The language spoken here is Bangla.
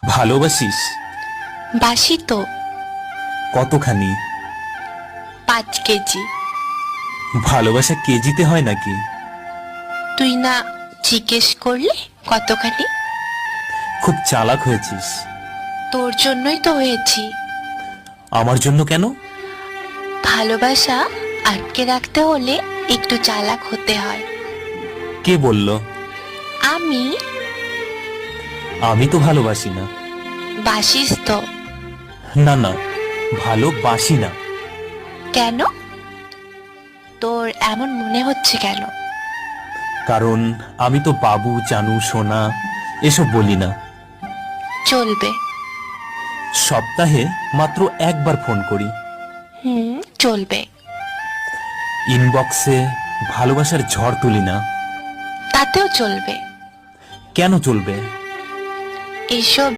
ভালোবাসিস? বাসি তো। কতখানি? 5 কেজি। ভালোবাসা কেজিতে হয় নাকি? তুই না জিজ্ঞেস করলে কতখানি? খুব চালাক হয়েছিস। তোর জন্যই তো হয়েছি। আমার জন্য কেন? ভালোবাসা আটকে রাখতে হলে একটু চালাক হতে হয়। কে বলল? আমি। আমি তো ভালোবাসি না। বাসিস তো। না না, ভালোবাসি না। কেন? তোর এমন মনে হচ্ছে কেন? কারণ আমি তো বাবু, জানু, সোনা এসব বলি না। চলবে। সপ্তাহে মাত্র একবার ফোন করি। চলবে। ইনবক্সে ভালোবাসার ঝড় তুলি না। তাতেও চলবে। কেন চলবে? এসব